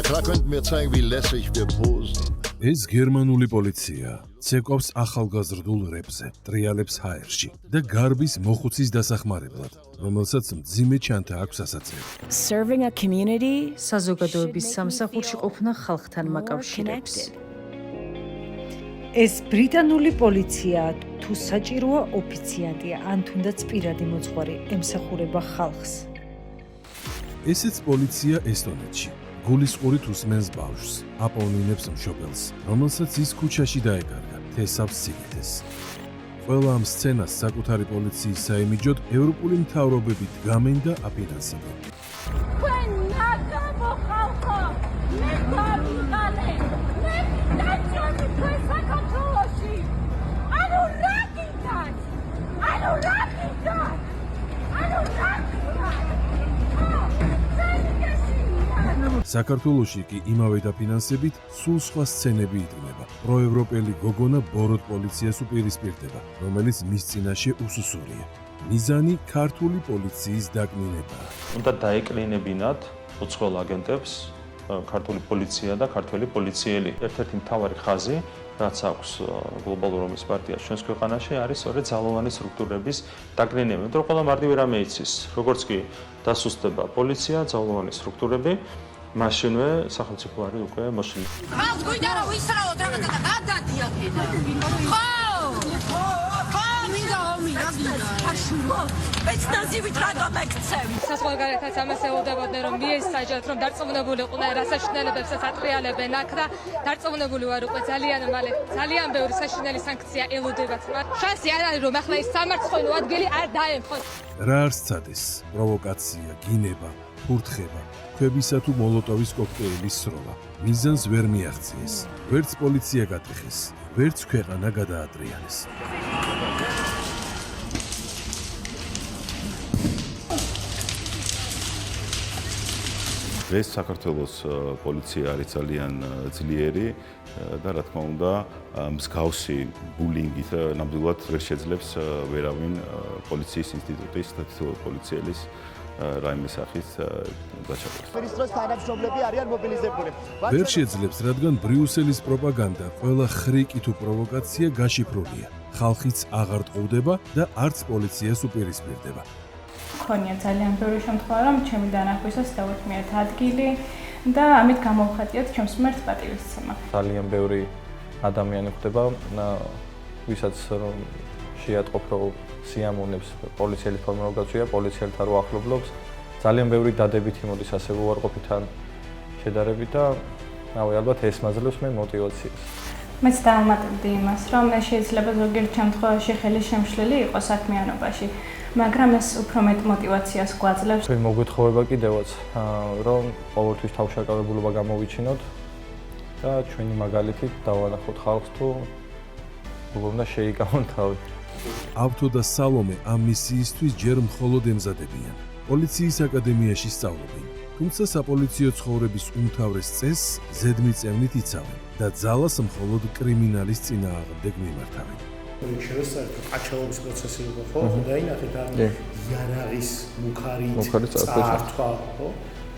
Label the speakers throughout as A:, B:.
A: Klar könnten wir zeigen, wie lässig wir posen.
B: ეს გერმანული პოლიცია ცეკვავს ახალგაზრდულ რეპზე, ტრიალებს ჰაერში და გარბის მოხუცის დასახმარებლად, რომელსაც მძიმე ჩანთა აქვს ასაწევი.
C: Serving a community
D: საზოგადოების სამსახურში ყოფნა ხალხთან მაკავშირებს.
E: ეს ბრიტანული პოლიცია თუ საჭიროა ოფიციანტია ან თუნდაც პირადი მოძღვარი ემსახურება ხალხს.
B: ესეც პოლიცია ესტონეთში. გულისყურით უსმენს ბავშვს, აპოვნინებს მშობელს, რომელსაც ის ქუჩაში დაეკარგა, თესავს სიგეთეს. ყველა ამ სცენას საკუთარი პოლიციის საიმიჯოდ ევროპული მთავრობები დგამენ და აფინანსებენ. საქართველოში კი იმავე დაფინანსებით სულ სხვა სცენები იდგმება. პროევროპელი გოგონა ბოროტ პოლიციას უპირისპირდება, რომელიც მის წინაშე უსუსურია. მიზანი ქართული პოლიციის დაკნინებაა.
F: უნდა დაეკლინებინათ უცხოელ აგენტებს ქართული პოლიცია და ქართველი პოლიციელი. ერთ-ერთი მთავარი ხაზი, რაც აქვს გლობალურ ომის პარტიას ჩვენს ქვეყანაში, არის სწორედ ძალოვანი სტრუქტურების დაკნინება. იმიტომ რომ ყველა მარტივი რამე იცის, როგორც კი დასუსტდება პოლიცია, ძალოვანი სტრუქტურები, მაშინვე სახელმწიფო არის უკვე მოშლილი.
G: ხალხს გვინდა რომ ვისრაოთ რაღაცა და გადადიახინა. მინდა ომი რა გინდა? აშურო. ბეცნაზივით რატომ ეკცემ?
H: საზღვარგარეთაც ამას ეუბნებოდნენ რომ მიესაჯათ რომ დარწმუნებულიყვნენ რა საშინელებებსაც ატყიალებენ აქ და დარწმუნებული ვარ უკვე ძალიან ბევრი საშინელი სანქცია ელოდებათ. შანსი არ არის რომ ახლა ის სამარცხვინო ადგილი არ დაემხოთ.
B: რა არ სცადეს? პროვოკაცია, გინება, ფურთხება, ქვებისა თუ მოლოტოვის კოქტეილის სროლა. მიზანს ვერ მიაღწიეს, ვერც პოლიცია გატეხეს, ვერც ქვეყანა გადაატრიალეს.
I: ეს საქართველოს პოლიცია არის ძალიან ძლიერი და რა თქმა უნდა მსგავსი ბულინგით ნამდვილად ვერ შეძლებს ვერავინ პოლიციის ინსტიტუტის და პოლიციელის რაიმე სახის დაჩაგვას.
J: ministros თანამშრომლები არიან მობილიზებული.
B: ვერ შეძლებს, რადგან ბრიუსელის პროპაგანდა ყველა ხრიკი თუ პროვოკაცია გაშიფრულია. ხალხიც აღარ ტყუდება და არც პოლიციას უპირისპირდება.
K: მქონია ძალიან ბევრი შემთხვევა, რომ ჩემი დანახვისას დავუთმიათ ადგილი და ამით გამოვხატიათ ჩემს მიმართ პატივისცემა.
L: ძალიან ბევრი ადამიანი ხდება, ვისაც შეატყობ რომ სიამოვნებს პოლიციელის ფორმულაცია, პოლიციელთან რო ახლობლობს, ძალიან ბევრი დადებითი მოდის ასევე უარყოფითთან შედარებით და ალბათ ეს მაძლევს მე მოტივაციას.
K: მეც დავამატებდი იმას, რომ შეიძლება ზოგიერთ შემთხვევაში ხელი შემშლელი იყოს საქმიანობაში, მაგრამ ეს უფრო მეტ მოტივაციას გვაძლევს.
L: ჩვენ მოგვეთხოვება კიდევაც, რომ ყოველთვის თავშეკავებულობა გამოვიჩინოთ და ჩვენი მაგალითით დავანახოთ ხალხს თუ როგორ უნდა შეიკავონ თავი.
B: ავთო და სალომე ამ მისიისთვის ჯერ მხოლოდ ემზადებიან. პოლიციის აკადემიაში სწავლობენ, თუმცა საპოლიციო ცხოვრების უმთავრეს წესს ზედმიწევნით იცავენ და ძალას მხოლოდ კრიმინალის წინააღმდეგ მიმართავენ.
M: შეიძლება საერთოდ ყაჩაღობის პროცესი იყო, ხო? დაინახეთ ამ იარაღის მუხარით წართვა, ხო?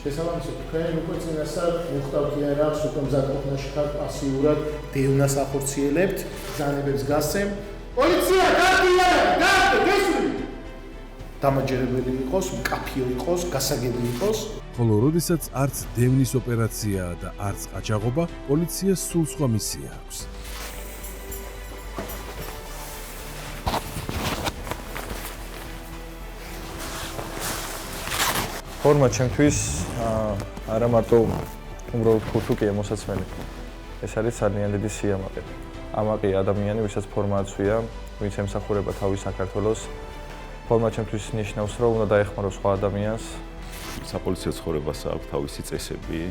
M: შესაბამისად, თქვენ უკვე წინასწარ მოხდავთ იარაღს, უკვე მზადყოფნაში ხართ პასიურად, დევნას ახორციელებთ, ბრძანებებს გასცემ. პოლიცია, გასული! დამაჯერებელი იყოს, მკაფიო იყოს, გასაგები იყოს.
B: ხოლო როდესაც არც დევნის ოპერაციაა და არც ყაჩაღობა, პოლიციას სულ სხვა მისია აქვს.
L: ფორმა ჩემთვის არა მარტო უბრალოდ ფუთუკია მოსაცმელი. ეს არის ძალიან დიდი სიამაყე. ამაყი ადამიანი, ვისაც ფორმა აცვია, ვინც ემსახურება თავის საქართველოს. ფორმა ჩემთვის ნიშნავს, რომ უნდა დაეხმარო სხვა ადამიანს.
I: საპოლიციო ცხოვრებას აქვს თავისი წესები,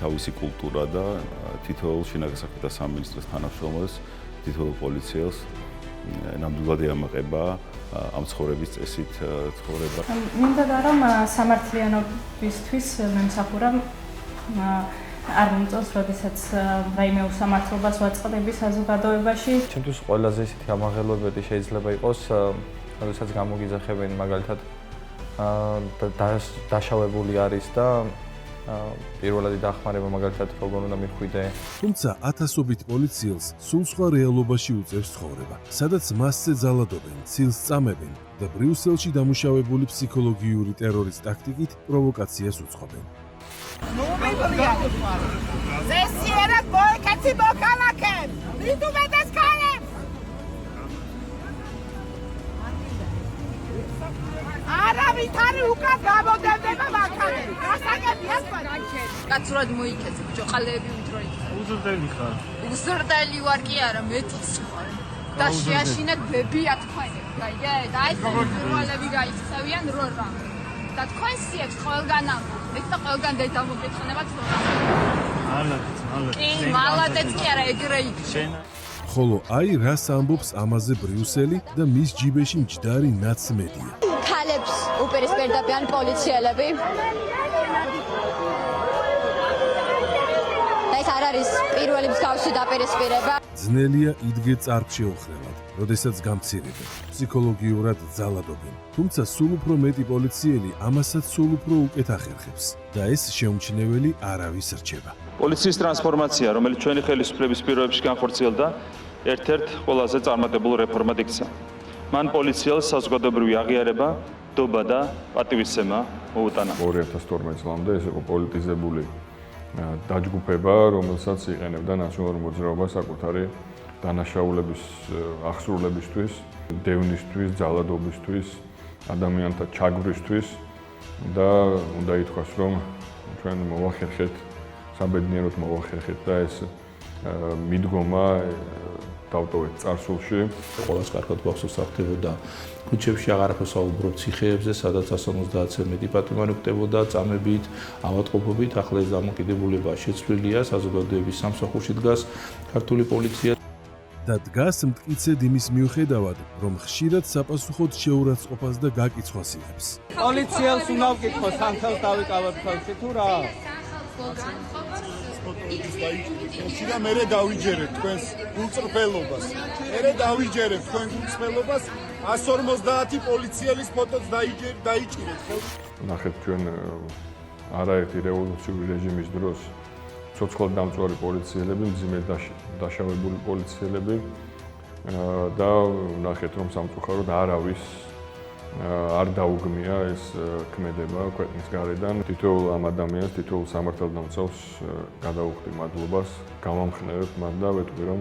I: თავისი კულტურა და თითოეულ შინაგან საქმეთა სამინისტროს თანამშრომელს, თითოეულ პოლიციელს ნამდვილად ეამაყება ამ ცხოვრების წესით ცხოვრება.
K: მინდა რომ სამართლიანობისთვის მემსახურა არ მომწონს, როდესაც რაიმე უსამართლობას ვაწყდები საზოგადოებაში.
L: ჩემთვის ყველაზე ისეთი ამაღელვებები შეიძლება იყოს, როდესაც გამოგიძახებენ მაგალითად დაშავებული არის და პირველადი დახმარება მაგალითად როგორ უნდა მიხვიდე.
B: თუმცა ათასობით პოლიციელს სულ სხვა რეალობაში უწევს ცხოვრება, სადაც მასზე ძალადობენ, ცილს წამებენ და ბრიუსელში დამუშავებული ფსიქოლოგიური ტერორის ტაქტიკით პროვოკაციას უწყობენ.
G: არავითარი უკან გამოდევდება მანქანები. გასაგებია სპარანჩე. კაცურად მოიქეცე, ბიჭო, ყალეები უთრო იქ. უზრდელი ხარ. უზრდელი ვარ კი არა, მეტიც ხარ. და შეაშინეთ ბებია თქვენ. გაიგე? და ეს პირველები გაიქცევიან რო რა. და თქვენ სიებს ყველგან ამბობთ და ყველგან დედამოკითხნებათ რო რა. კი, მალადეც კი არა, ეგრე იქ.
B: ხოლო აი რას ამბობს ამაზე ბრიუსელი და მის ჯიბეში მჯდარი ნაცმედია.
N: ქალებს უპირისპირდებიან პოლიციელები. და ეს არ არის პირველი მსგავსი დაპირისპირება.
B: ძნელია იდგე წარფშეოხრელად, როდესაც გამცირებენ, ფსიქოლოგიურად ძალადობენ. თუმცა სულ უფრო მეტი პოლიციელი ამასაც სულ უფრო უკეთ ახერხებს და ეს შეუმჩნეველი არავის რჩება.
F: პოლიციის ტრანსფორმაცია, რომელიც ჩვენი ხელისუფლების პირობებში განხორციელდა, ერთ-ერთ ყველაზე წარმატებულ რეფორმად იქცა. მან პოლიციელს საზოგადოებრივი აღიარება, დობა და პატივისცემა მოუტანა.
O: 2012 წლამდე ეს იყო პოლიტიზებული დაჯგუფება, რომელსაც იყენებდა ნაციონალურ მოძრაობას საკუთარი დანაშაულების აღსრულებისთვის, დევნისთვის, ძალადობისთვის, ადამიანთა ჩაგვრისთვის და უნდა ითქვას, რომ ჩვენ მოვახერხეთ, საბედნიეროდ მოვახერხეთ და ეს მიდგომა დავტოვეთ წარსულში.
P: ყველას კარგად გვახსოვს ახდებოდა ქუჩებში აღარაფერს საუბრობ ციხეებზე, სადაც 150-ზე მეტი პატრონი ხდებოდა წამებით, ავადმყოფობით, ახლა ეს დამოკიდებულება შეცვლილია, საზოგადოების სამსახურში დგას ქართული პოლიცია.
B: და დგას მტკიცედ იმის მიუხედავად, რომ ხშირად საპასუხოდ შეურაცხყოფას და გაკიცხვას იღებს.
Q: პოლიციელს უნდა ვკითხო, სამხელს დავიკავებ ხელში თუ რა?
R: და მე დავიჯერებ თქვენს გულწრფელობას. მე დავიჯერებ თქვენ გულწრფელობას 150 პოლიციელის ფოტოც დაიჭირეთ.
O: ნახეთ ჩვენ არაერთი რევოლუციური რეჟიმის დროს ცოცხლად დამწვარი პოლიციელები, მძიმე დაშავებული პოლიციელები და ნახეთ რომ სამწუხაროდ არავის არ დაუგმია ეს ქმედება ქვეყნის გარედან. თითოეულ ამ ადამიანს, თითოეულ სამართალდამცავს გადავუხდი მადლობას, გავამხნევებ მათ და ვეტყვი რომ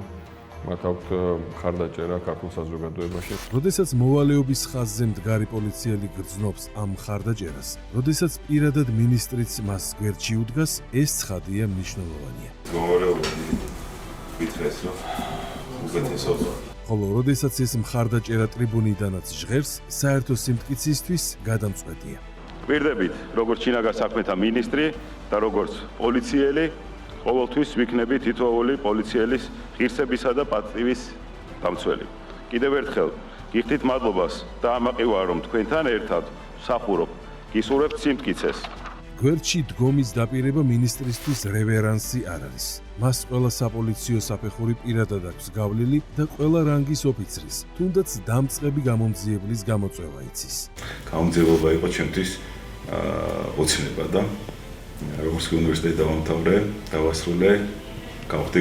O: მათ აქვთ მხარდაჭერა ქართულ საზოგადოებაში.
B: როდესაც მოვალეობის ხაზზე მდგარი პოლიციელი გრძნობს ამ მხარდაჭერას, როდესაც პირადად მინისტრიც მას გვერდში უდგას, ეს ცხადია მნიშვნელოვანია.
I: მოვალეობა ვითხრეს რომ უკეთესად
B: ხოლო როდესაც ეს მხარდაჭერა ტრიბუნიდანაც ჟღერს, საერთო სიმტკიცისთვის გადამწყვეტია.
I: გვირდებით, როგორც შინაგან საქმეთა მინისტრი და როგორც პოლიციელი, ყოველთვის ვიქნები თითოეული პოლიციელის ღირსებისა და პატივის დამცველი. კიდევ ერთხელ გიხდით მადლობას და ამაყივა რომ თქვენთან ერთად ვსახურობ, გისურვებთ სიმტკიცეს.
B: გვერდში დგომის დაპირება მინისტრისთვის რევერანსი არ არის. მას ყველა საპოლიციო საფეხური პირადად აქვს გავლილი და ყველა რანგის ოფიცრის, თუნდაც დამწყები გამომძიებლის გამოწვევა იცის.
I: გამომძიება იყო ჩემთვის ოცნება და როგორც უნივერსიტეტი დავამთავრე, დავასრულე, გავხდი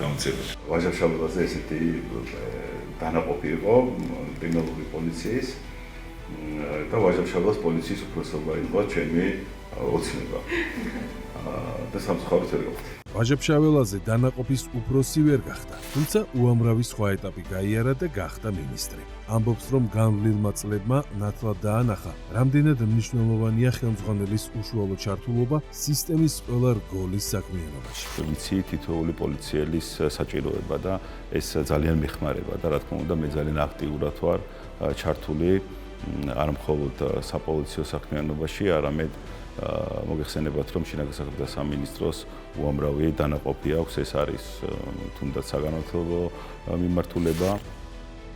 I: გამომძიებაში. ვაჟა-შაბელაზე ესეთი დანაყოფი იყო კრიმინალური პოლიციის და ვაჟა-შაბელას პოლიციის უფროსობა იყო ჩემი ოცნება. და სამწუხაროდ ვერ გავხდი.
B: ვაჟა-შაბელაზე დანაყოფის უფროსი ვერ გახდა, თუმცა უამრავი სხვა ეტაპი გაიარა და გახდა მინისტრი. ამბობს, რომ განვლილმა წლებმა ნათლად დაანახა, რამდენად მნიშვნელოვანია ხელმძღვანელის უშუალო ჩართულობა სისტემის ყველა რგოლის საქმიანობაში.
I: ვიცი თითოეული პოლიციელის საჭიროება და ეს ძალიან მეხმარება და რა თქმა უნდა მე ძალიან აქტიურად ვარ ჩართული არა მხოლოდ საპოლიციო საქმიანობაში, არამედ მოგეხსენებათ, რომ შინაგან საქმეთა სამინისტროს უამრავი დანაყოფი აქვს, ეს არის თუნდაც საგანმანათლებლო მიმართულება.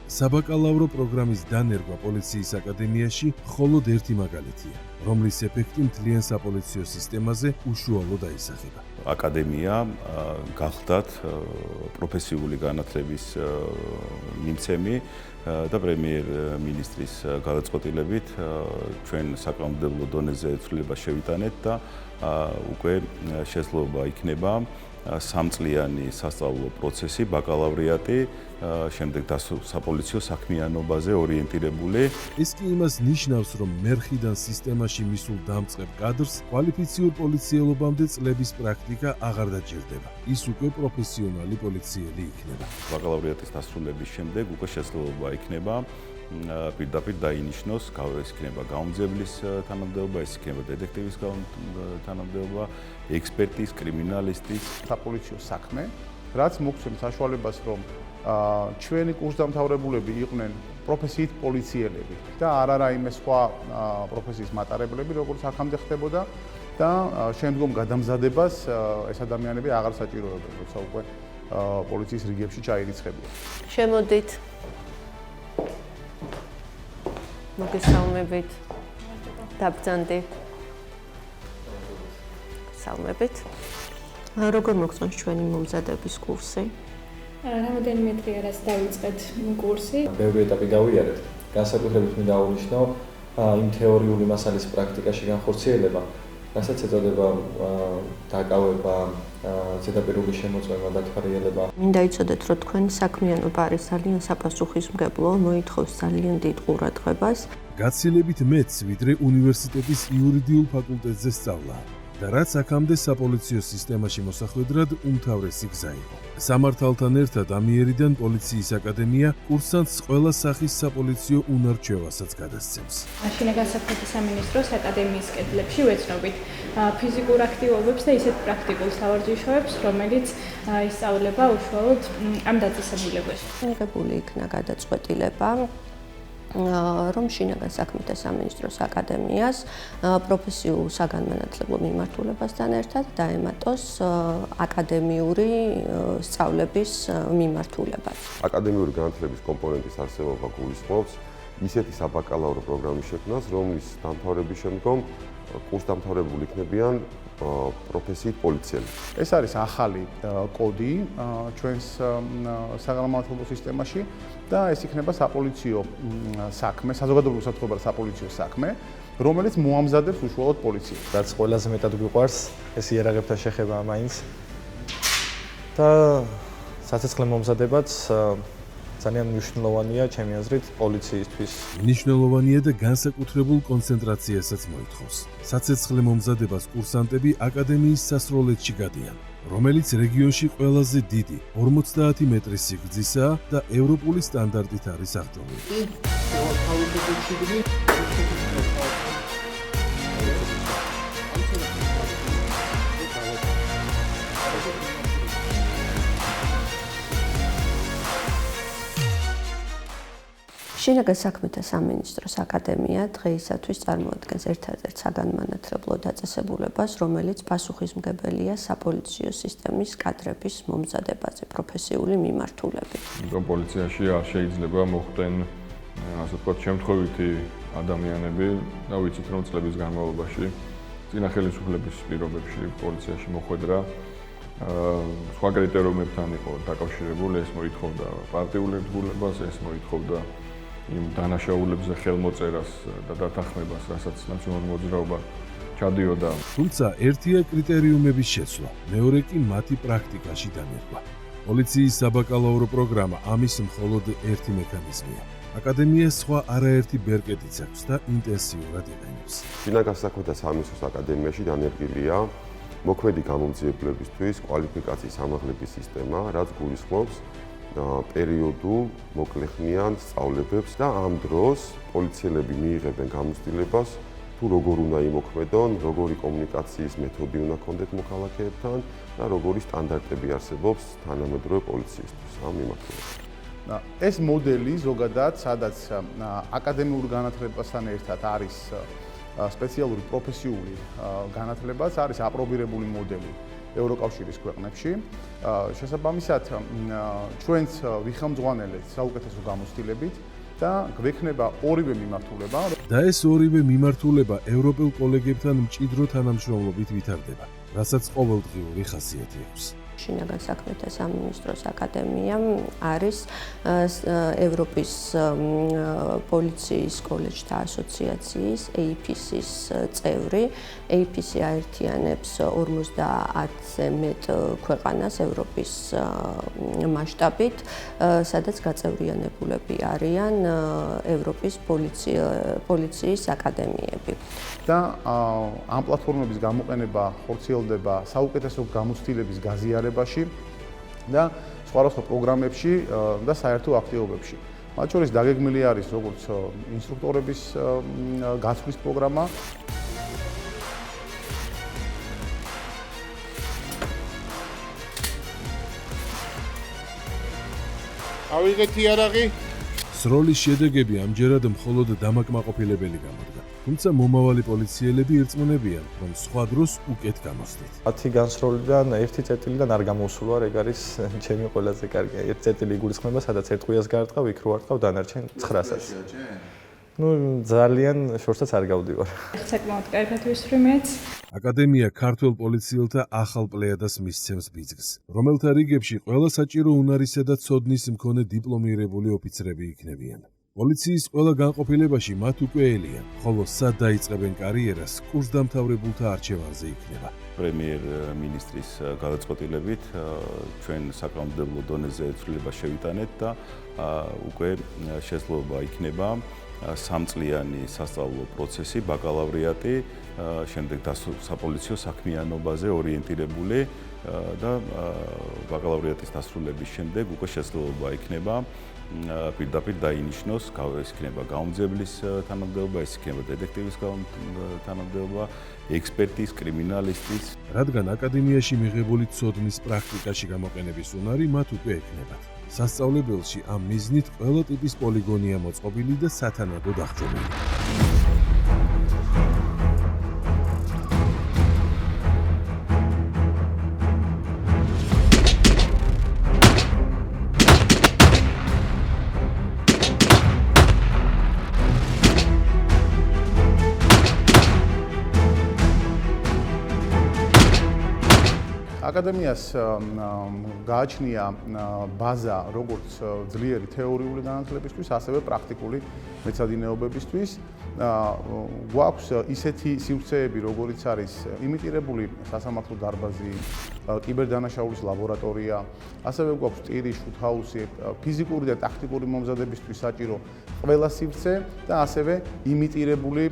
B: საბაკალავრო პროგრამის დანერგვა პოლიციის აკადემიაში მხოლოდ ერთი მაგალითია, რომლის ეფექტი მთლიან საპოლიციო სისტემაზე უშუალოდ აისახება.
I: აკადემია გახდათ პროფესიული განათლების მიმცემი და პრემიერ-მინისტრის გადაწყვეტილებით ჩვენ საკანონმდებლო დონეზე ცვლილებას შევიტანეთ და უკვე შესაძლოა იქნება სამწლიანი სასწავლო პროცესი, ბაკალავრიატი, შემდეგ საპოლიციო საქმიანობაზე ორიენტირებული.
B: ეს კი იმას ნიშნავს, რომ მერხიდან სისტემაში მისულ დამწყებ კადრს კვალიფიციურ პოლიციელობამდე წლების პრაქტიკა აღარ დაჭირდება. ის უკვე პროფესიონალი პოლიციელი იქნება.
I: ბაკალავრიატის დასრულების შემდეგ უკვე შესაძლოა იქნება პირდაპირ დაინიშნოს, ეს იქნება გაუმძებლის თანამდებობა, ეს იქნება დეტექტივის თანამდებობა, ექსპერტის, კრიმინალისტის,
S: საპოლიციო საქმე, რაც მოგცემს საშუალებას, რომ ჩვენი კურსდამთავრებულები იყვნენ პროფესიით პოლიციელები და არა რაიმე სხვა პროფესიის მატარებლები, როგორც აქამდე ხდებოდა და შემდგომ გადამზადებას ეს ადამიანები აღარ საჭიროებენ, როცა უკვე პოლიციის რიგებში ჩაირიცხებიან.
T: შემოდით. მოგესალმებით. დაბრძანდით. სალმებით. როგორ მოგწონს ჩვენი მომზადების კურსი?
K: რამოდენიმე დღეა რაც დავიწყეთ კურსი.
L: ბევრი ეტაპი გავიარეთ. განსაკუთრებით მინდა აღვნიშნო იმ თეორიული მასალის პრაქტიკაში განხორციელება, რასაც ეწოდება დაკავება, ზედაპირული შემოწმება, დათვალიერება.
T: მინდა იცოდეთ, რომ თქვენი საქმიანობა არის ძალიან საპასუხისმგებლო, მოითხოვს ძალიან დიდ ყურადღებას.
B: გაცილებით მეც, ვიდრე უნივერსიტეტის იურიდიულ ფაკულტეტზე სწავლა. და რაც აქამდე საპოლიციო სისტემაში მოსახვედრად უმთავრესი გზა იყო. სამართალთან ერთად ამიერიდან პოლიციის აკადემია კურსანტს ყველა სახის საპოლიციო უნარ-ჩვევასაც გადასცემს.
K: მაშინა განსაკუთრებით სამინისტროს აკადემიის კედლებში ვეცნობით ფიზიკურ აქტივობებს და ისეთ პრაქტიკულ სავარჯიშოებს, რომელიც ისწავლება უშუალოდ ამ დაწესებულებაში.
T: მიღებული იქნა გადაწყვეტილება რომ შინაგან საქმეთა სამინისტროს აკადემიას პროფესიულ საგანმანათლებლო მიმართულებასთან ერთად დაემატოს აკადემიური სწავლების მიმართულება.
U: აკადემიური განათლების კომპონენტის არსებობა გულისხმობს ისეთი საბაკალავრო პროგრამის შექმნას, რომლის დამთავრების შემდგომ კურსდამთავრებული იქნებიან პროფესიით პოლიციელი.
S: ეს არის ახალი კოდი ჩვენს საგანმანათლებლო სისტემაში და ეს იქნება საპოლიციო საქმე, საზოგადოებრივ უსაფრთხოებათა საპოლიციო საქმე, რომელიც მოამზადებს უშუალოდ პოლიციას.
L: რაც ყველაზე მეტად გვიყვარს, ეს იარაღებთან შეხება მაინც და საცეცხლე მომზადებაც ძალიან მნიშვნელოვანია ჩემი აზრით პოლიციისთვის.
B: მნიშვნელოვანია და განსაკუთრებულ კონცენტრაციასაც მოითხოვს. საცეცხლე მომზადებას კურსანტები აკადემიის სასროლეთში გადიან, რომელიც რეგიონში ყველაზე დიდი 50 მეტრის სიგრძისაა და ევროპული სტანდარტით არის აღჭურვილი.
T: შინაგან საქმეთა სამინისტროს აკადემია დღეისათვის წარმოადგენს ერთ-ერთ საგანმანათლებლო დაწესებულებას, რომელიც პასუხისმგებელია საპოლიციო სისტემის კადრების მომზადებაზე პროფესიული მიმართულებით.
O: პოლიციაში არ შეიძლება მოხვდნენ, ასე ვთქვათ, შემთხვევითი ადამიანები და ვიცით, რომ წლების განმავლობაში წინა ხელისუფლების პირობებში პოლიციაში მოხვედრა სხვა კრიტერიუმებთან იყო დაკავშირებული, ეს მოითხოვდა პარტიულ ერთგულებას, ეს მოითხოვდა იმ დანაშაულებზე ხელმოწერას და დათანხმებას, რასაც ნაციონალური მოძრაობა ჩადიოდა.
B: თუმცა ერთია კრიტერიუმების შეცვლა, მეორე კი მათი პრაქტიკაში დანერგვა. პოლიციის საბაკალავრო პროგრამა ამის მხოლოდ ერთი მექანიზმია. აკადემიას სხვა არაერთი ბერკეტიც აქვს და ინტენსიურად იყენებს.
U: შინაგან საქმეთა სამინისტროს აკადემიაში დანერგილია მოქმედი გამომძიებლებისთვის კვალიფიკაციის ამაღლების სისტემა, რაც გულისხმობს პერიოდულ მოკლეხნიან სწავლებებს და ამ დროს პოლიციელები მიიღებენ გამოცდილებას თუ როგორ უნდა იმოქმედონ, როგორი კომუნიკაციის მეთოდი უნდა ჰქონდეთ მოქალაქეებთან და როგორი სტანდარტები არსებობს თანამედროვე პოლიციისთვის ამ მიმართულებით.
S: ეს მოდელი ზოგადად, სადაც აკადემიურ განათლებასთან ერთად არის სპეციალური პროფესიული განათლებაც, არის აპრობირებული მოდელი ევროკავშირის ქვეყნებში. შესაბამისად, ჩვენც ვიხელმძღვანელეთ საუკეთესო გამოცდილებით და გვექნება ორივე მიმართულება.
B: და ეს ორივე მიმართულება ევროპელ კოლეგებთან მჭიდრო თანამშრომლობით ვითარდება, რასაც ყოველდღიური ხასიათი აქვს.
T: შინაგან საქმეთა სამინისტროს აკადემია არის ევროპის პოლიციის კოლეჯთა ასოციაციის APC-ის წევრი. APC აერთიანებს 50-ზე მეტ ქვეყანას ევროპის მასშტაბით, სადაც გაწევრიანებულები არიან ევროპის პოლიციის აკადემიები.
S: და ამ პლატფორმების გამოყენება ხორციელდება საუკეთესო გამოცდილების გაზიარებაში და სხვადასხვა პროგრამებში და საერთო აქტივობებში. მათ შორის დაგეგმილი არის როგორც ინსტრუქტორების გაცვლის პროგრამა.
R: ავიღეთ იარაღი.
B: სროლის შედეგები ამჯერად მხოლოდ დამაკმაყოფილებელი გამოდგა. თუმცა მომავალი პოლიციელები ირწმუნებიან, რომ სხვა დროს უკეთ გამოსდით.
L: 10 განსროლიდან 1 წერტილიდან არ გამოსულა, ეგ არის ჩემი ყველაზე კარგი. 1 წერტილი იგულისხმება, სადაც 1 ღვიას გაარტყავ, იქ რო არტყავ დანარჩენ 900-ას. ძალიან შორსაც არ გავდივარ.
K: საკმაოდ კარგად ვისვრი მეც.
B: აკადემია ქართველ პოლიციელთა ახალ პლეადას მისცემს ბიძგს, რომელთა რიგებში ყველა საჭირო უნარისა და ცოდნის მქონე დიპლომირებული ოფიცრები იქნებიან. პოლიციის ყველა განყოფილებაში მათ უკვე ელიან, ხოლო სად დაიწყებენ კარიერას, კურსდამთავრებულთა არჩევანზე იქნება.
I: პრემიერ-მინისტრის გადაწყვეტილებით ჩვენ საკანონმდებლო დონეზე ცვლილება შევიტანეთ და უკვე შესაძლოა იქნება სამწლიანი სასწავლო პროცესი, ბაკალავრიატი, შემდეგ საპოლიციო საქმიანობაზე ორიენტირებული და ბაკალავრიატის დასრულების შემდეგ უკვე შესაძლოა იქნება პირდაპირ დაინიშნოს, ეს იქნება გაუმძებლის თანამდებობა, ეს იქნება დეტექტივის თანამდებობა, ექსპერტის, კრიმინალისტის.
B: რადგან აკადემიაში მიღებული ცოდნის პრაქტიკაში გამოყენების უნარი მათ უკვე ექნებათ. სასწავლებელში ამ მიზნით ყველა ტიპის პოლიგონია მოწყობილი და სათანადო დახჯობილი.
S: აკადემიას გააჩნია ბაზა როგორც ძლიერი თეორიული განათლებისთვის, ასევე პრაქტიკული მეცადინეობებისთვის. გვაქვს ისეთი სივრცეები, როგორიც არის იმიტირებული სასამართლო დარბაზი, კიბერდანაშაულის ლაბორატორია, ასევე გვაქვს ტირი, შუთჰაუსი, ფიზიკური და ტაქტიკური მომზადებისთვის საჭირო ყველა სივრცე და ასევე იმიტირებული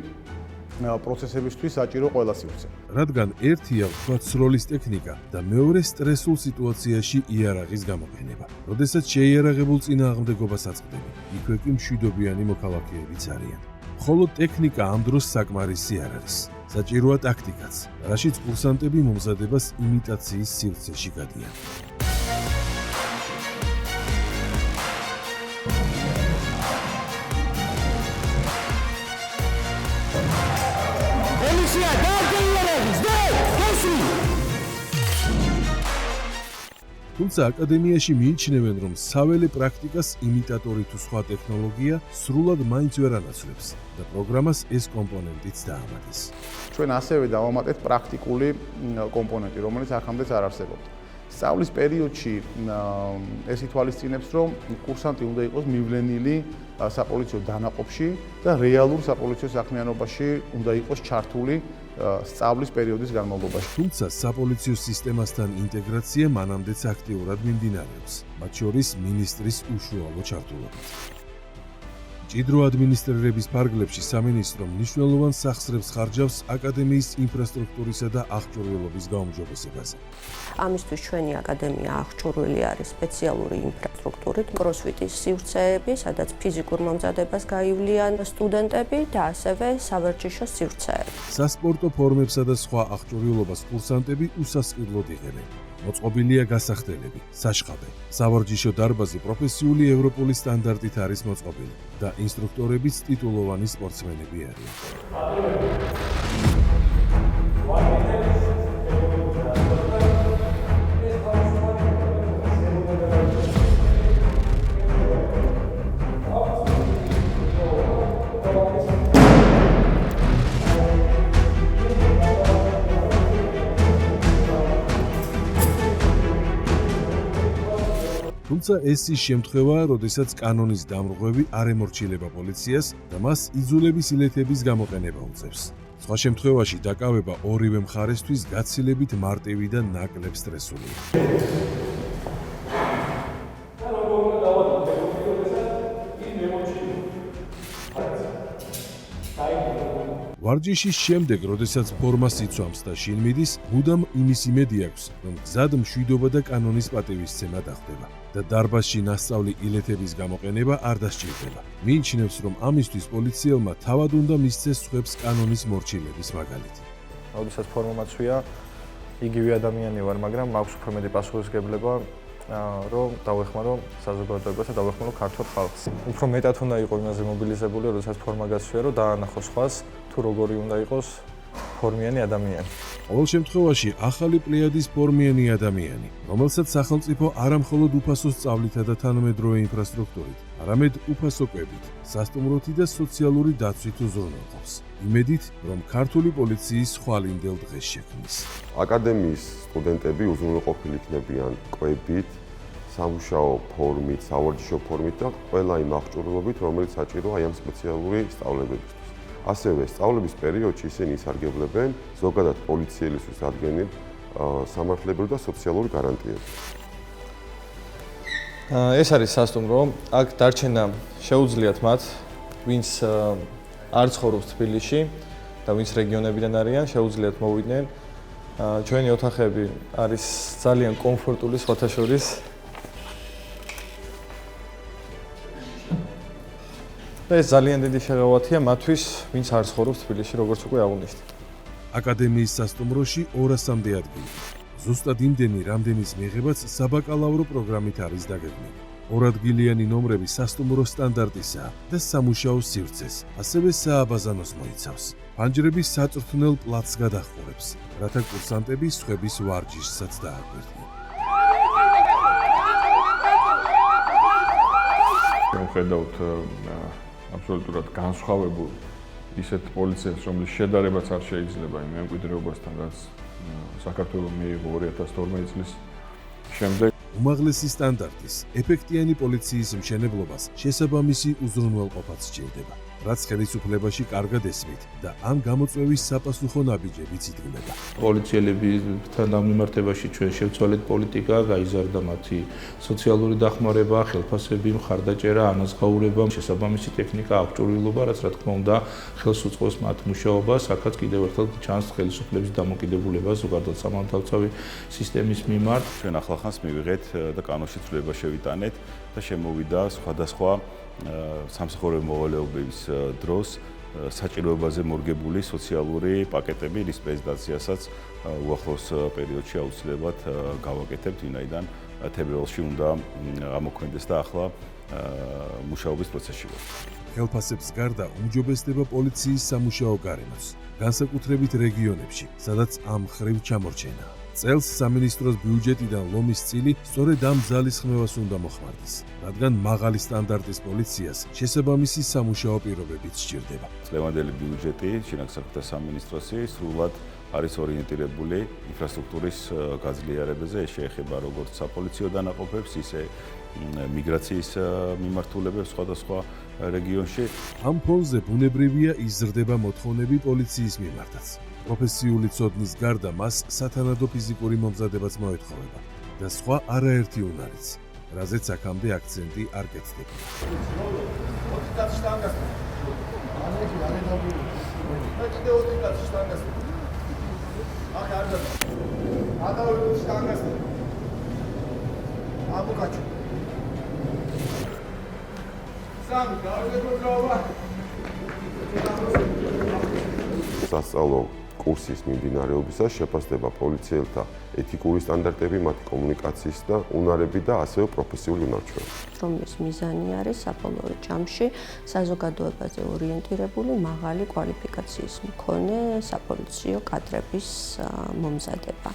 S: პროცესებისთვის საჭირო ყველა სივრცე.
B: რადგან ერთია ვთქვათ სროლის ტექნიკა და მეორე სტრესულ სიტუაციაში იარაღის გამოყენება. როდესაც შეიარაღებულ წინააღმდეგობას აწყდები, იქვე კი მშვიდობიანი მოქალაქეებიც არიან. ხოლო ტექნიკა ამ დროს საკმარისი არ არის. საჭიროა ტაქტიკაც, რაშიც კურსანტები მომზადებას იმიტაციის სივრცეში გადიან. თუმცა აკადემიაში მიიჩნევენ, რომ საველე პრაქტიკას იმიტატორი თუ სხვა ტექნოლოგია სრულად მაინც ვერ ანაცვლებს და პროგრამას ეს კომპონენტიც დაამატეს.
S: ჩვენ ასევე დავამატეთ პრაქტიკული კომპონენტი, რომელიც ახამდეც არ არსებობდა. სწავლის პერიოდში ეს ითვალისწინებს, რომ კურსანტი უნდა იყოს მივლენილი საპოლიციო დანაყოფში და რეალურ საპოლიციო საქმიანობაში უნდა იყოს ჩართული სწავლის პერიოდის განმავლობაში.
B: თუმცა საპოლიციო სისტემასთან ინტეგრაცია მანამდეც აქტიურად მიმდინარეობს, მათ შორის მინისტრის უშუალო ჩართულობით. მჭიდრო ადმინისტრირების ფარგლებში სამინისტრო მნიშვნელოვან სახსრებს ხარჯავს აკადემიის ინფრასტრუქტურისა და აღჭურვილობის გაუმჯობესებაზე.
T: ამისთვის ჩვენი აკადემია აღჭურვილი არის სპეციალური ინფრასტრუქტურით, კროსფიტის სივრცეები, სადაც ფიზიკურ მომზადებას გაივლიან სტუდენტები და ასევე სავარჯიშო სივრცეები.
B: სასპორტო ფორმებსა და სხვა აღჭურვილობას კურსანტები უსასყიდლოდ იღებენ. მოწყობილია გასახდელები, საშხაბე, სავარჯიშო დარბაზი პროფესიული ევროპული სტანდარტით არის მოწყობილი და ინსტრუქტორებიც ტიტულოვანი სპორტსმენები არიან. თუმცა ეს ის შემთხვევაა, როდესაც კანონის დამრღვევი არ ემორჩილება პოლიციას და მას იძულების ილეთების გამოყენება უწევს. სხვა შემთხვევაში დაკავება ორივე მხარესთვის გაცილებით მარტივი და ნაკლებ სტრესულია. ვარჯიშის შემდეგ, როდესაც ფორმას იცვამს და შინ მიდის, მუდამ იმის იმედი აქვს, რომ გზად მშვიდობა და კანონის პატივისცემა დახდება და დარბაზში ნასწავლი ილეთების გამოყენება არ დასჭირდება. მიიჩნევს, რომ ამისთვის პოლიციელმა თავად უნდა მისცეს სხვებს კანონის მორჩილების მაგალითი.
L: როდესაც ფორმა მაცვია, იგივე ადამიანი ვარ, მაგრამ მაქვს უფრო მეტი პასუხისმგებლობა, რომ დავეხმარო საზოგადოებას და დავეხმარო ქართულ ხალხს. უფრო მეტად უნდა იყო იმაზე მობილიზებული, როდესაც ფორმა გაცვია, რომ დაანახო სხვას, თუ როგორი უნდა იყოს ფორმიანი ადამიანი.
B: ყოველ შემთხვევაში ახალი პლეიადის ფორმიანი ადამიანი, რომელსაც სახელმწიფო არამხოლოდ უფასო სწავლითა და თანამედროვე ინფრასტრუქტურით, არამედ უფასო კვებით, სასტუმროთი და სოციალური დაცვით უზრუნველყოფს. იმედით, რომ ქართული პოლიციის ხვალინდელ დღეს შექმნის.
U: აკადემიის სტუდენტები უზრუნველყოფილი იქნებიან კვებით, სამუშაო ფორმით, სავარჯიშო ფორმით და ყველა იმ აღჭურვილობით, რომელიც საჭიროა ამ სპეციალური სწავლებებისთვის. ასევე სწავლების პერიოდში ისინი ისარგებლებენ ზოგადად პოლიციელისთვის ადგენილ სამართლებრივ და სოციალურ გარანტიებს.
L: ეს არის სასტუმრო, აქ დარჩენა შეუძლიათ მათ, ვინც არ ცხოვრობს თბილისში და ვინც რეგიონებიდან არიან, შეუძლიათ მოვიდნენ. ჩვენი ოთახები არის ძალიან კომფორტული სხვათა შორის. და ეს ძალიან დიდი შეღავათია მათთვის, ვინც არ ცხოვრობს თბილისში, როგორც უკვე აღვნიშნე.
B: აკადემიის სასტუმროში 200-მდე ადგილი. ზუსტად იმდენი, რამდენის მიღებაც საბაკალავრო პროგრამით არის დაგეგმილი. ორადგილიანი ნომრები სასტუმრო სტანდარტისაა და სამუშაო სივრცეს, ასევე სააბაზანოს მოიცავს. ფანჯრები საწვრთნელ პლაცს გადაჰყურებს, რათა კურსანტები სხვების ვარჯიშსაც დააკვირდნენ.
O: ვხედავთ აბსოლუტურად განსხვავებულ ისეთ პოლიციას, რომლის შედარებაც არ შეიძლება იმ მემკვიდრეობასთან, რაც საქართველოს მიიღო 2012 წლის შემდეგ.
B: უმაღლესი სტანდარტის, ეფექტიანი პოლიციის მშენებლობას შესაბამისი უზრუნველყოფაც სჭირდება, რაც ხელისუფლებაში კარგად ესმით და ამ გამოწვევის საპასუხო ნაბიჯებიც იდგმება.
P: პოლიციელებთან დამიმართებაში ჩვენ შევცვალეთ პოლიტიკა, გაიზარდა მათი სოციალური დახმარება, ხელფასები, მხარდაჭერა, ანაზღაურება, შესაბამისი ტექნიკა, აღჭურვილობა, რაც რა თქმა უნდა ხელს უწყობს მათ მუშაობას, აქაც კიდევ ერთხელ ჩანს ხელისუფლების დამოკიდებულება ზოგადად სამართალდამცავი სისტემის მიმართ.
I: ჩვენ ახლახანს მივიღეთ და კანონში ცვლილება შევიტანეთ და შემოვიდა სხვადასხვა სამსახურებო მოვალეობების დროს საჭიროებაზე მორგებული სოციალური პაკეტები, რის პრეზენტაციასაც უახლოს პერიოდში აუცილებლად გავაკეთებთ, ვინაიდან თებერვალში უნდა ამოქმედდეს და ახლა მუშაობის პროცესში ვართ.
B: ხელფასებს გარდა უმჯობესდება პოლიციის სამუშაო გარემოც, განსაკუთრებით რეგიონებში, სადაც ამ ხრივ ჩამორჩენაა. წელს სამინისტროს ბიუჯეტიდან ლომის წილი სწორედ ამ ძალისხმევას უნდა მოხმარდეს, რადგან მაღალი სტანდარტის პოლიციას შესაბამისი სამუშაო პირობებიც სჭირდება.
I: წლევანდელი ბიუჯეტი შინაგან საქმეთა სამინისტროსი სრულად არის ორიენტირებული ინფრასტრუქტურის გაძლიერებაზე, ეს შეეხება როგორც საპოლიციო დანაყოფებს, ისე მიგრაციის მიმართულებებს სხვადასხვა რეგიონში.
B: ამ ფონზე ბუნებრივია იზრდება მოთხოვნები პოლიციის მიმართაც. პროფესიული ცოდნის გარდა მას სათანადო ფიზიკური მომზადებაც მოეთხოვება და სხვა არაერთი უნარიც, რაზეც აქამდე აქცენტი არ გეცდება.
U: სასწავლო კურსის მიმდინარეობისას შეფასდება პოლიციელთა ეთიკური სტანდარტები, მათი კომუნიკაციის და უნარები და ასევე პროფესიული უნარჩვევი.
T: რომლის მიზანი არის საბოლოო ჯამში საზოგადოებაზე ორიენტირებული მაღალი კვალიფიკაციის მქონე საპოლიციო კადრების მომზადება.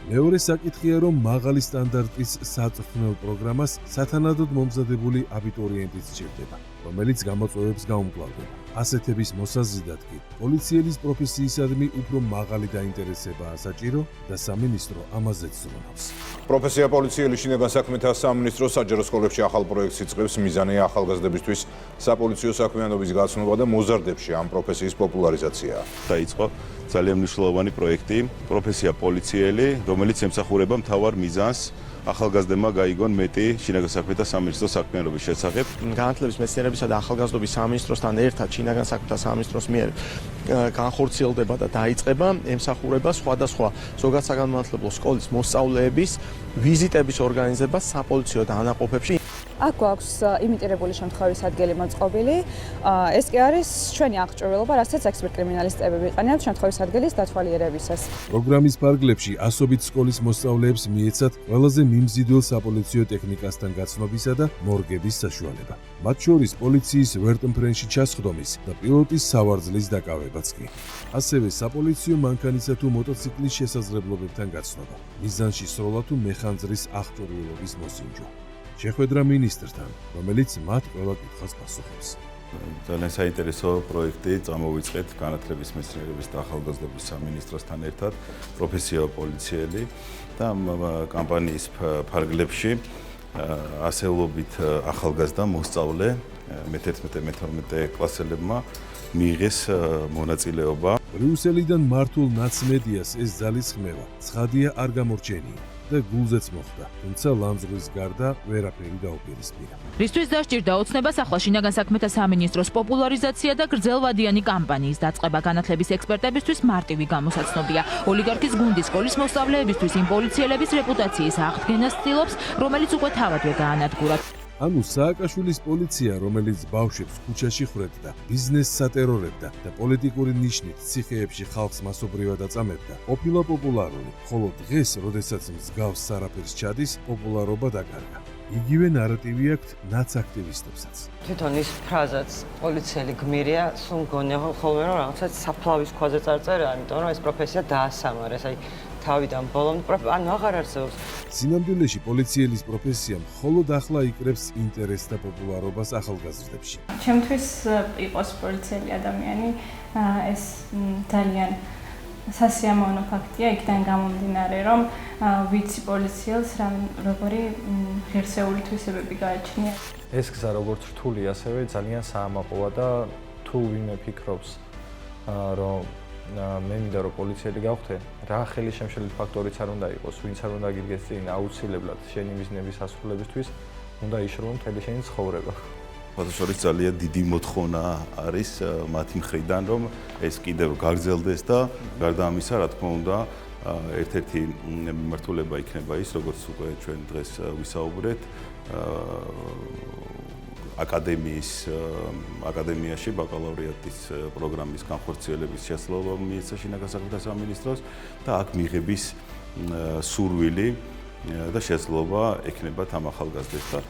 B: მეორე საკითხია, რომ მაღალი სტანდარტის საწვრთნელ პროგრამას სათანადოდ მომზადებული აბიტურიენტიც სჭირდება, რომელიც გამოწვევებს გაუმკლავდება. ასეთების მოსაზიდად კი პოლიციელის პროფესიისადმი უფრო მაღალი დაინტერესებაა საჭირო და სამინისტრო ამაზეც ზრუნავს.
A: პროფესია პოლიციელი შინაგან საქმეთა სამინისტრო საჯარო სკოლებში ახალ პროექტს იწყებს. მიზანია ახალგაზრდებისთვის საპოლიციო საქმიანობის გაცნობა და მოზარდებში ამ პროფესიის პოპულარიზაცია.
I: დაიწყო ძალიან მნიშვნელოვანი პროექტი პროფესია პოლიციელი, რომელიც ემსახურება მთავარ მიზანს ახალგაზრდებმა გაიგონ მეტი შინაგან საქმეთა სამინისტროს საქმიანობის შესახებ.
V: განათლების მეცნიერებისა და ახალგაზრდობის სამინისტროსთან ერთად შინაგან საქმეთა სამინისტროს მიერ განხორციელდება და დაიწყება ემსახურება სხვადასხვა ზოგადსაგანმანათლებლო სკოლის მოსწავლეების ვიზიტების ორგანიზება საპოლიციო დანაყოფებში.
W: აქ გვაქვს იმიტირებული შემთხვევის ადგილი მოწყობილი. ეს კი არის ჩვენი აღჭურვილობა, რასაც ექსპერტ კრიმინალისტები ვიყენებთ შემთხვევის ადგილის დათვალიერებისას.
B: პროგრამის ფარგლებში ასობით სკოლის მოსწავლეებს მიეცათ ყველაზე მიმზიდველ საპოლიციო ტექნიკასთან გაცნობისა და მორგების საშუალება. მათ შორის პოლიციის ვერტმფრენში ჩასხდომის და პილოტის სავარძლის დაკავებაც კი. ასევე საპოლიციო მანქანისა თუ მოტოციკლის შესაძლებლობებთან გაცნობა. მიზანში სროლა თუ მეხანძრის აღჭურვილობის მოსინჯვა. შეხვედრა მინისტრთან, რომელიც მათ ყველა კითხვას პასუხობს.
I: ძალიან საინტერესო პროექტი წამოვიწყეთ განათლების მეცნიერების და ახალგაზრდობის სამინისტროსთან ერთად პროფესია პოლიციელი და კამპანიის ფარგლებში ასეულობით ახალგაზრდა მოსწავლე მე-11-მე-12 კლასელებმა მიიღეს მონაწილეობა.
B: ბრიუსელიდან მართულ ნაცმედიას ეს ძალისხმევა ცხადია არ გამორჩენია და გულზეც მოხდა, თუმცა ლანძღვრის გარდა ვერაფერი დაუპირისპირა.
X: რისთვის დასჭირდა ოცნებას ახლა შინაგან საქმეთა სამინისტროს პოპულარიზაცია და გრძელვადიანი კამპანიის დაწყება განათლების ექსპერტებისთვის მარტივი გამოსაცნობია. ოლიგარქის გუნდის სკოლის მოსწავლეებისთვის იმ პოლიციელების რეპუტაციის აღდგენას ცდილობს, რომელიც უკვე თავადვე გაანადგურა.
B: ანუ სააკაშვილის პოლიცია, რომელიც ბავშვებს ქუჩაში ხვრებდა, ბიზნესს სატერორებდა და პოლიტიკური ნიშნით ციხეებში ხალხს მასობრივად აწამებდა, ყოფილა პოპულარული, ხოლო დღეს, როდესაც მსგავს არაფერს ჩადის, პოპულარობა დაკარგა. იგივე ნარატივი აქვთ ნაცაქტივისტებსაც.
Y: თვითონ ის ფრაზაც პოლიციელი გმირია, სულ მგონია ხოლმე რომ რაღაცა საფლავის ქვაზე წარწერა, იმიტომ რომ ეს პროფესია დაასამარეს. აი თავიდან ბოლომდე ანუ აღარ არსებობს.
B: სინამდვილეში პოლიციელის პროფესია მხოლოდ ახლა იკრებს ინტერესს და პოპულარობას ახალგაზრდებში.
K: ჩემთვის იყოს პოლიციელი ადამიანი ეს ძალიან სასიამოვნო ფაქტია, იქიდან გამომდინარე, რომ ვიცი პოლიციელს როგორი ღირსეული თვისებები გააჩნია.
L: ეს გზა როგორც რთული, ასევე ძალიან საამაყოა და თუ ვინმე ფიქრობს რომ მე მინდა რომ პოლიციელი გავხდე, რა ხელი შემშლელი ფაქტორიც არ უნდა იყოს, ვინც არ უნდა გიდგეს წინ აუცილებლად შენი მიზნების ასრულებისთვის, უნდა იშრუნო მთელი შენი ცხოვრება.
I: ფოტოშორის ძალიან დიდი მოთხოვნა არის მათი მხრიდან, რომ ეს კიდევ გაგრძელდეს და გარდა ამისა, რა თქმა უნდა, ერთ-ერთი მიმართულება იქნება ის, როგორც უკვე ჩვენ დღეს ვისაუბრეთ, აკადემიაში ბაკალავრიატის პროგრამის განხორციელების შესაძლებლობა მიეცა შინაგან საქმეთა სამინისტროს და აქ მიღების სურვილი და შესაძლებლობა ექნება ამ ახალგაზრდებთან.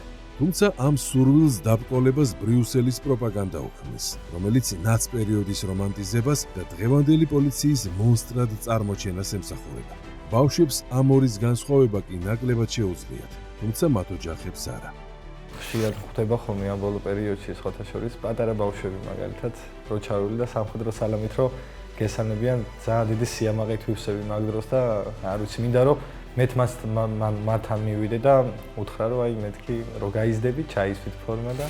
B: თუმცა ამ სურვილს დაბრკოლებას ბრიუსელის პროპაგანდა უქმნის, რომელიც ნაცპერიოდის რომანტიზებას და დღევანდელი პოლიციის მონსტრად წარმოჩენას ემსახურება. ბავშვებს ამ ორის განსხვავება კი ნაკლებად შეუძლიათ, თუმცა მათ ოჯახებს არა.
L: ხშირად ხდება ხოლმე ამ ბოლო პერიოდში სხვათა შორის პატარა ბავშვები მაგალითად რო ჩავილი და სამხედრო სალამით რო გესანებიან ძალიან დიდი სიამაყით ვივსები მაგ დროს და არ ვიცი მინდა რომ მეც მათთან მივიდე და უთხრა რომ აი მეთქი რო გაიზდები ჩაისვით ფორმა და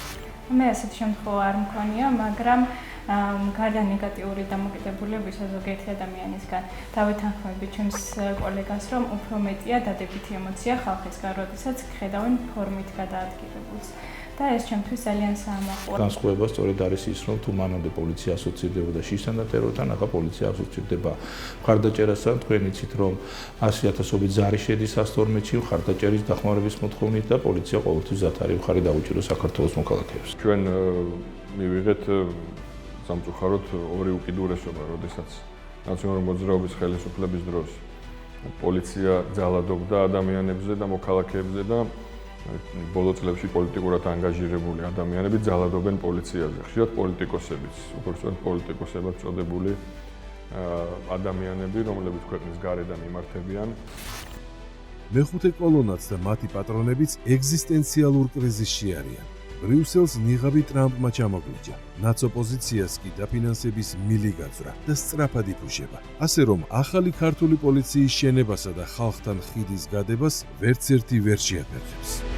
K: მე ასეთი შემთხვევა არ მქონია, მაგრამ გარდა ნეგატიური დამოკიდებულებისა ზოგიერთი ადამიანისგან დავეთანხმები ჩემს კოლეგას, რომ უფრო მეტია დადებითი ემოცია ხალხისგან, როდესაც ხედავენ ფორმით გადაადგილებულს. და ეს ჩემთვის ძალიან საამაყოა.
P: განსხვავება სწორედ არის ის, რომ თუ მანამდე პოლიცია ასოცირდებოდა შიშთან და ტერორთან, ახლა პოლიცია ასოცირდება მხარდაჭერასთან. თქვენ იცით, რომ 100,000-ობით ზარი შედის 112-ში მხარდაჭერის დახმარების მოთხოვნით და პოლიცია ყოველთვის ზათარი მხარი დაუჭირო საქართველოს მოქალაქეებს.
O: ჩვენ მივიღეთ სამწუხაროდ ორი უკიდურესობა, როდესაც ნაციონალური მოძრაობის ხელისუფლების დროს პოლიცია ძალადობდა ადამიანებზე და მოქალაქეებზე და ბოლო წლებში პოლიტიკურად ანგაჟირებული ადამიანები ძალადობენ პოლიციაზე. ხშირად პოლიტიკოსებიც, უბრალოდ პოლიტიკოსებად წოდებული ადამიანები, რომლებიც ქვეყნის გარედან იმართებიან.
B: მეხუთე კოლონაც და მათი პატრონებიც ეგზისტენციალურ კრიზისში არიან. ბრიუსელს ნიღაბი ტრამპმა ჩამოგვიჯა. ნაცოპოზიციას კი დაფინანსების მილი გაძვრა და სწრაფად იფუშება. ასე რომ ახალი ქართული პოლიციის შენებასა და ხალხთან ხიდის გადებას ვერც ერთი ვერ შეაფერხებს.